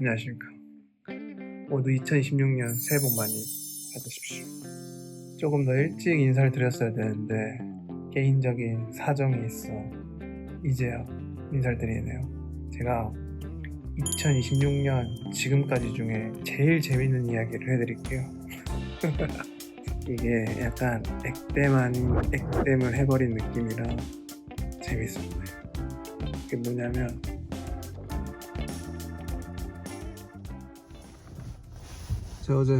안녕하십니까. 모두 2026년 새해 복 많이 받으십시오. 조금 더 일찍 인사를 드렸어야 되는데 개인적인 사정이 있어 이제야 인사를 드리네요. 제가 2026년 지금까지 중에 제일 재밌는 이야기를 해드릴게요. 이게 약간 액땜 아닌 액땜을 해버린 느낌이라 재밌습니다. 그게 뭐냐면 제가 어제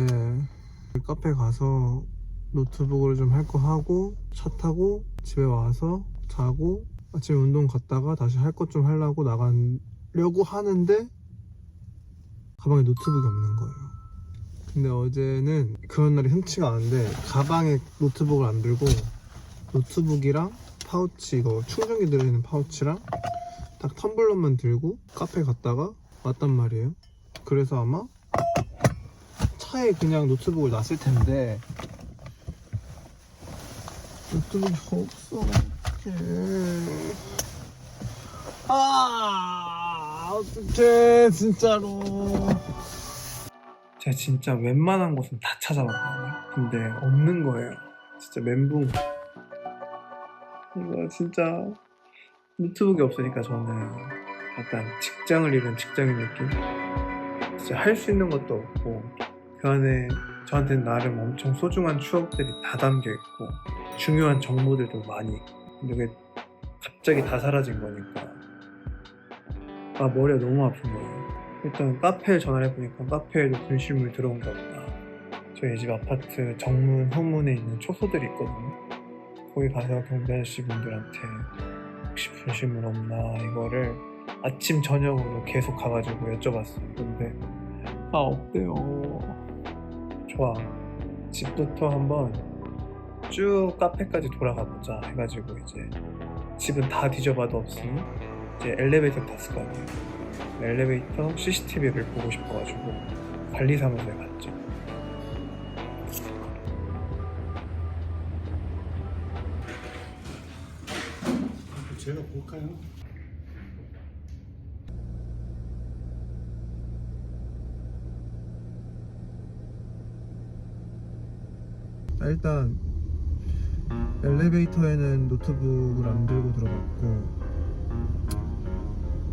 카페 가서 노트북을 좀 할 거 하고 차 타고 집에 와서 자고 아침에 운동 갔다가 다시 할 것 좀 하려고 나가려고 하는데 가방에 노트북이 없는 거예요. 근데 어제는 그런 날이 흔치가 않은데 가방에 노트북을 안 들고 노트북이랑 파우치, 이거 충전기 들어있는 파우치랑 딱 텀블러만 들고 카페 갔다가 왔단 말이에요. 그래서 아마 차에 그냥 노트북을 놨을 텐데 노트북이 없어. 어떡해 진짜로. 제가 진짜 웬만한 곳은 다 찾아봤거든요. 근데 없는 거예요. 진짜 멘붕. 이거 진짜 노트북이 없으니까 저는 약간 직장을 잃은 직장인 느낌? 진짜 할 수 있는 것도 없고 그 안에 저한테는 나름 엄청 소중한 추억들이 다 담겨있고 중요한 정보들도 많이 있고 근데 그게 갑자기 다 사라진 거니까 머리가 너무 아픈 거예요. 일단 카페에 전화를 해보니까 카페에도 분실물이 들어온가 보다. 저희 집 아파트 정문 후문에 있는 초소들이 있거든요. 거기 가서 경비 아저씨 분들한테 혹시 분실물 없나 이거를 아침 저녁으로 계속 가가지고 여쭤봤어요. 근데 없대요. 좋아, 집부터 한번 쭉 카페까지 돌아가 보자 해가지고 이제 집은 다 뒤져봐도 없으니 이제 엘리베이터 탔을 거 아니에요. 엘리베이터 CCTV를 보고 싶어가지고 관리사무소에 갔죠. 제가 볼까요? 일단 엘리베이터에는 노트북을 안 들고 들어갔고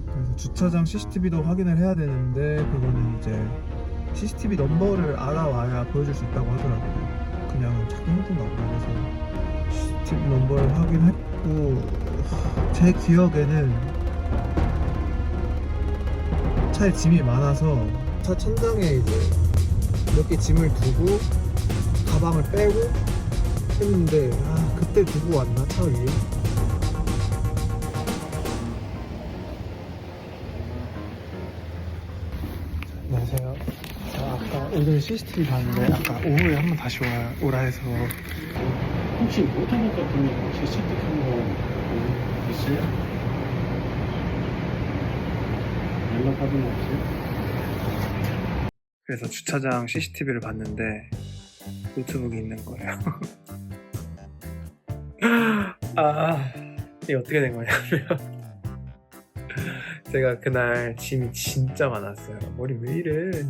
그래서 주차장 CCTV도 확인을 해야 되는데 그거는 이제 CCTV 넘버를 알아와야 보여줄 수 있다고 하더라고요. 그냥 찾기 힘든가 보다. 그래서 CCTV 넘버를 확인했고 제 기억에는 차에 짐이 많아서 차 천장에 이제 몇 개 짐을 두고 가방을 빼고 했는데 그때 두고 왔나 차 위에? 안녕하세요. 아까 오늘 CCTV 봤는데 아까 오후에 한번 다시 오라 해서 혹시 모터북 같은 거 혹시 채택한 거 있어요? 연락받은 거 없어요? 그래서 주차장 CCTV를 봤는데 노트북이 있는 거예요. 이게 어떻게 된 거냐면 제가 그날 짐이 진짜 많았어요. 머리 왜 이래.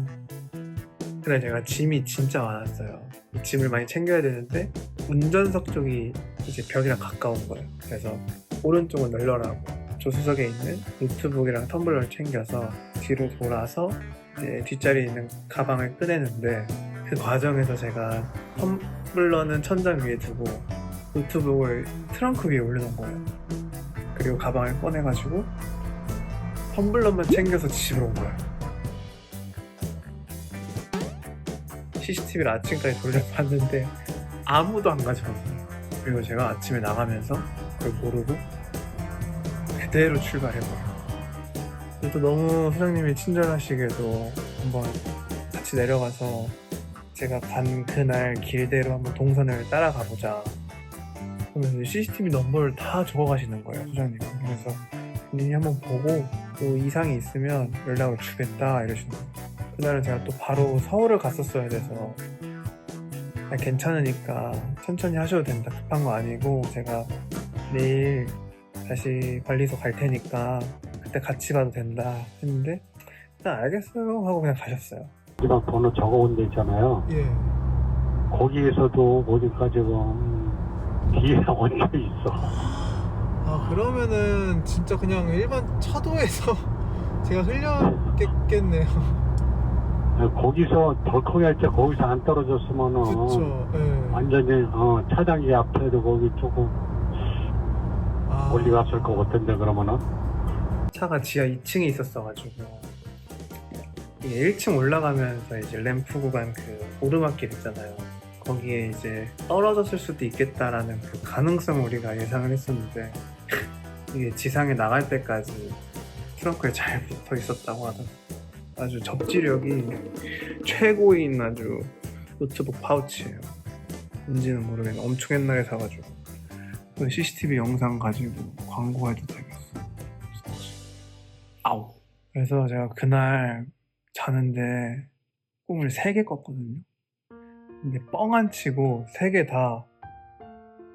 그날 제가 짐이 진짜 많았어요. 짐을 많이 챙겨야 되는데 운전석 쪽이 이제 벽이랑 가까운 거예요. 그래서 오른쪽은 널널하고 조수석에 있는 노트북이랑 텀블러를 챙겨서 뒤로 돌아서 이제 뒷자리에 있는 가방을 꺼내는데 그 과정에서 제가 텀블러는 천장 위에 두고 노트북을 트렁크 위에 올려놓은 거예요. 그리고 가방을 꺼내가지고 텀블러만 챙겨서 집으로 온 거예요. CCTV를 아침까지 돌려봤는데 아무도 안 가져왔어요. 그리고 제가 아침에 나가면서 그걸 모르고 그대로 출발해버려요. 또 너무 사장님이 친절하시게도 한번 같이 내려가서 제가 간 그날 길대로 한번 동선을 따라가 보자 하면서 CCTV 넘버를 다 적어가시는 거예요, 소장님이. 그래서 본인이 한번 보고 또 이상이 있으면 연락을 주겠다 이러시는 거예요. 그날은 제가 또 바로 서울을 갔었어야 돼서 괜찮으니까 천천히 하셔도 된다, 급한 거 아니고 제가 내일 다시 관리소 갈 테니까 그때 같이 가도 된다 했는데 일단 알겠어요 하고 그냥 가셨어요. 마지막 번호 적어온 데 있잖아요. 예. 거기에서도 보니까 지금 뒤에 얹혀 있어. 아 그러면은 진짜 그냥 일반 차도에서 제가 흘렸겠네요. 거기서 덜컥 할 때 거기서 안 떨어졌으면은 그쵸. 예. 완전히 차량기 앞에도 거기 조금 멀리 갔을 것 같은데 그러면은. 차가 지하 2층에 있었어가지고 이게 1층 올라가면서 이제 램프 구간 그 오르막길 있잖아요. 거기에 이제 떨어졌을 수도 있겠다라는 그 가능성을 우리가 예상을 했었는데 이게 지상에 나갈 때까지 트렁크에 잘 붙어 있었다고 하더라고요. 아주 접지력이 최고인 아주 노트북 파우치예요. 뭔지는 모르겠는데 엄청 옛날에 사가지고 그 CCTV 영상 가지고 광고해도 되겠어. 아우. 그래서 제가 그날 자는데 꿈을 3개 꿨거든요. 근데 뻥 안 치고 3개 다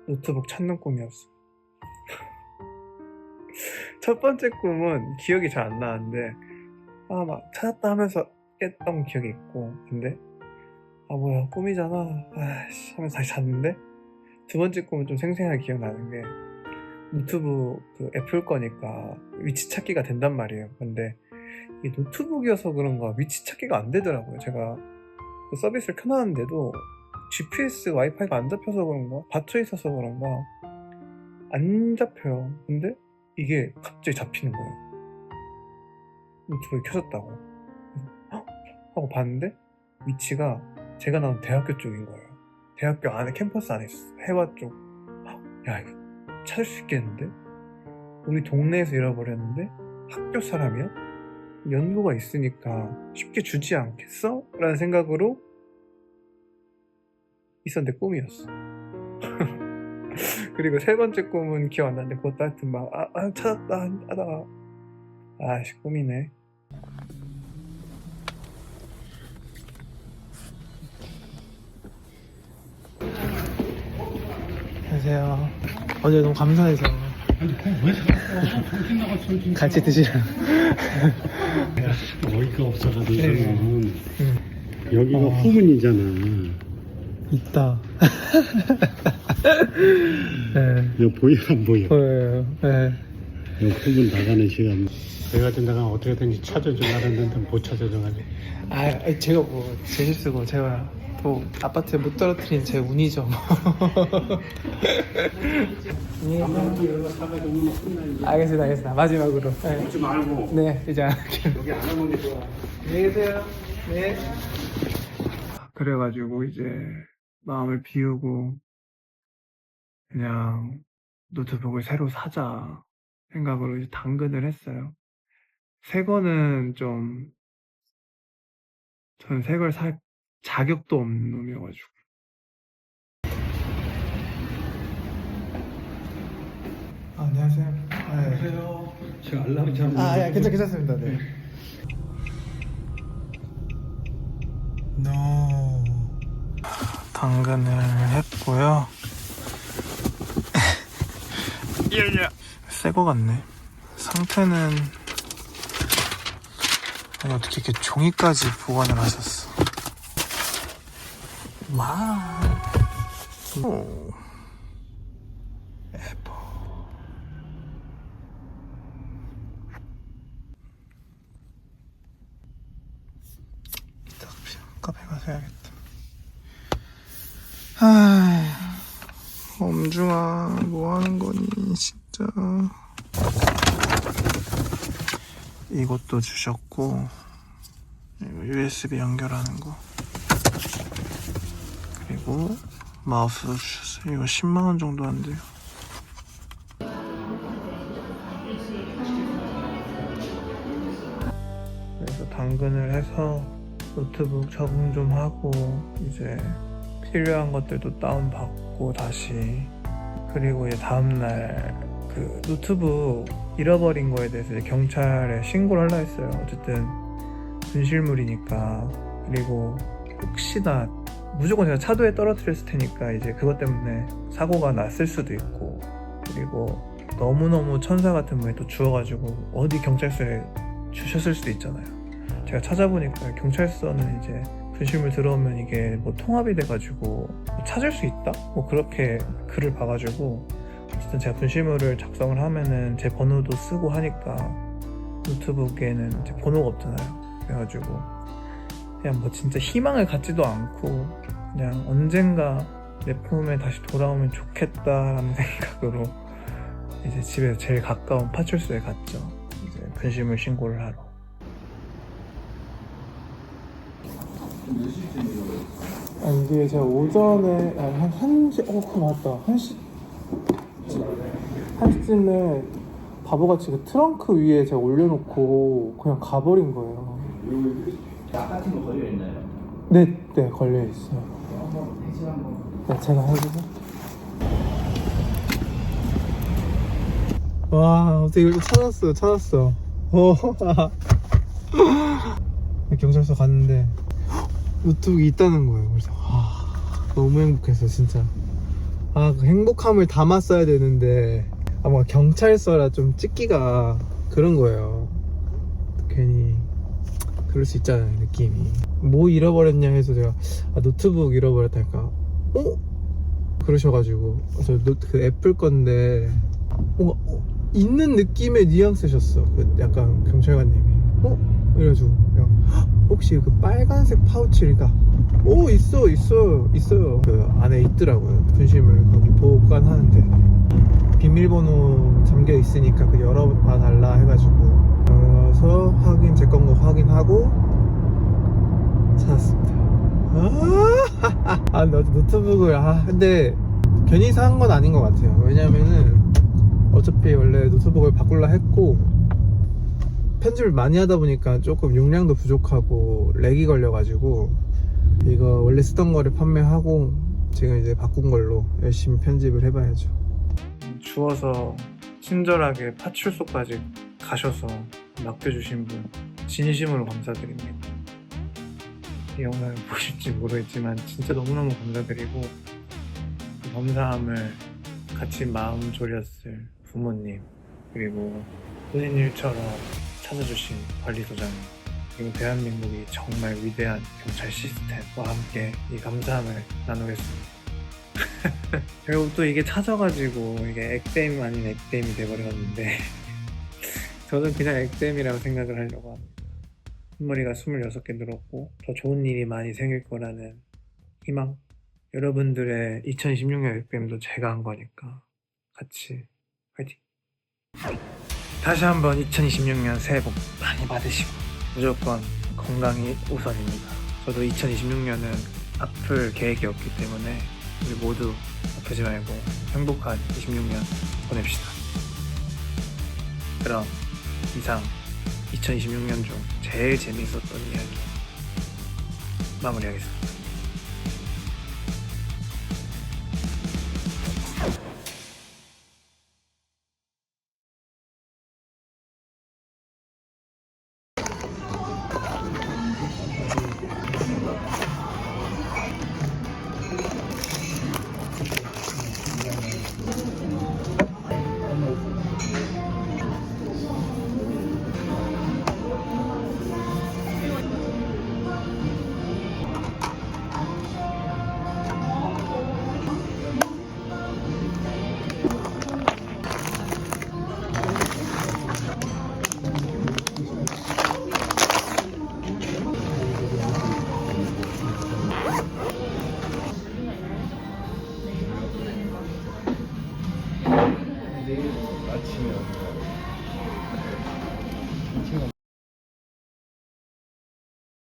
노트북 찾는 꿈이었어. 첫 번째 꿈은 기억이 잘 안 나는데 막 찾았다 하면서 깼던 기억이 있고, 근데 뭐야 꿈이잖아 아씨 하면서 다시 잤는데, 두 번째 꿈은 좀 생생하게 기억나는 게 노트북 그 애플 거니까 위치 찾기가 된단 말이에요. 근데 이 노트북이어서 그런가 위치 찾기가 안 되더라고요. 제가 그 서비스를 켜놨는데도 GPS 와이파이가 안 잡혀서 그런가 닫혀 있어서 그런가 안 잡혀요. 근데 이게 갑자기 잡히는 거예요. 노트북이 켜졌다고. 헉? 하고 봤는데 위치가 제가 나온 대학교 쪽인 거예요. 대학교 안에 캠퍼스 안에 있었어. 해와 쪽. 야 이거 찾을 수 있겠는데? 우리 동네에서 잃어버렸는데 학교 사람이야? 연고가 있으니까 쉽게 주지 않겠어? 라는 생각으로 있었는데 꿈이었어. 그리고 세 번째 꿈은 기억 안 나는데 그것도 하여튼 막 찾았다 하다가 아씨 꿈이네. 안녕하세요. 어제 너무 감사해서 같이 드시라고. 어이가 없어가지고 저는 여기가 후문이잖아. 있다. 네. 여기 보여 안 보여? 보여요. 네. 여기 후문 나가는 시간. 그래가지고 내가 어떻게든지 찾아주려 했는데 못 찾아줘가지고. 제가 뭐 제 실수고 제가 또 아파트에 못 떨어뜨린 제 운이죠. 알겠습니다. 마지막으로. 네. 오지 말고. 네, 이제 안 할게요. 여기 안 오는 게 좋아. 안녕히 계세요. 네. 그래가지고 이제 마음을 비우고 그냥 노트북을 새로 사자 생각으로 이제 당근을 했어요. 새 거는 좀 저는 새 걸 살 자격도 없는 놈이어가지고. 안녕하세요. 안녕하세요. 제가 알람이 잘 예, 괜찮습니다. 네. 당근을 했고요. 새 거 같네. 상태는 아니 어떻게 이렇게 종이까지 보관을 하셨어. 와우. 애플. 이따가 카페 가서 해야겠다. 엄중아 뭐하는 거니 진짜. 이것도 주셨고, 이거 USB 연결하는 거, 그리고 마우스도 주셨어요. 이거 10만원 정도 한대요. 그래서 당근을 해서 노트북 적응 좀 하고 이제 필요한 것들도 다운받고 다시, 그리고 이제 다음날 그 노트북 잃어버린 거에 대해서 이제 경찰에 신고를 하려 했어요. 어쨌든 분실물이니까. 그리고 혹시나 무조건 제가 차도에 떨어뜨렸을 테니까 이제 그것 때문에 사고가 났을 수도 있고, 그리고 너무너무 천사 같은 분이 또 주워가지고 어디 경찰서에 주셨을 수도 있잖아요. 제가 찾아보니까 경찰서는 이제 분실물 들어오면 이게 뭐 통합이 돼가지고 찾을 수 있다? 뭐 그렇게 글을 봐가지고 어쨌든 제가 분실물을 작성을 하면은 제 번호도 쓰고 하니까 노트북에는 제 번호가 없잖아요. 그래가지고 그냥 뭐 진짜 희망을 갖지도 않고 그냥 언젠가 내 품에 다시 돌아오면 좋겠다라는 생각으로 이제 집에서 제일 가까운 파출소에 갔죠. 이제 분실물 신고를 하러. 아, 이게 제가 오전에 한 1시, 그거 맞다. 1시쯤에 바보같이 그 트렁크 위에 제가 올려놓고 그냥 가버린 거예요. 약 같은 거 걸려 있나요? 네, 걸려있어요. 네, 제가 해주세요. 와, 어떻게 이걸 찾았어. 경찰서 갔는데 노트북이 있다는 거예요. 그래서 너무 행복했어 진짜. 그 행복함을 담았어야 되는데 뭔가 경찰서라 좀 찍기가 그런 거예요. 괜히 그럴 수 있잖아요, 느낌이. 뭐 잃어버렸냐 해서 제가 노트북 잃어버렸다니까 그러셔가지고 그 애플 건데 뭔가 있는 느낌의 뉘앙스셨어. 그 약간 경찰관님이 이래가지고 혹시 그 빨간색 파우치가 있어요. 그 안에 있더라고요. 분실물 거기 보관하는데 비밀번호 잠겨 있으니까 그 열어봐 달라 해가지고 열어서 제 건 거 확인하고 찾았습니다. 노트북을 근데 괜히 산 건 아닌 것 같아요. 왜냐면은 어차피 원래 노트북을 바꾸려 했고 편집을 많이 하다 보니까 조금 용량도 부족하고 렉이 걸려가지고 이거 원래 쓰던 거를 판매하고 지금 이제 바꾼 걸로 열심히 편집을 해봐야죠. 추워서 친절하게 파출소까지 가셔서 맡겨주신 분 진심으로 감사드립니다. 이 영상을 보실지 모르겠지만 진짜 너무너무 감사드리고 그 감사함을 같이 마음 졸였을 부모님, 그리고 본인 일처럼 찾아주신 관리소장님, 그리고 대한민국이 정말 위대한 경찰 시스템과 함께 이 감사함을 나누겠습니다. 결국 또 이게 찾아가지고 이게 액땜 아닌 액땜이 돼버렸는데 저는 그냥 액땜이라고 생각을 하려고 합니다. 흰머리가 26개 늘었고 더 좋은 일이 많이 생길 거라는 희망. 여러분들의 2026년 액땜도 제가 한 거니까 같이 화이팅! 다시 한번 2026년 새해 복 많이 받으시고 무조건 건강이 우선입니다. 저도 2026년은 아플 계획이 없기 때문에 우리 모두 아프지 말고 행복한 26년 보냅시다. 그럼 이상 2026년 중 제일 재밌었던 이야기 마무리하겠습니다. 내일 아침에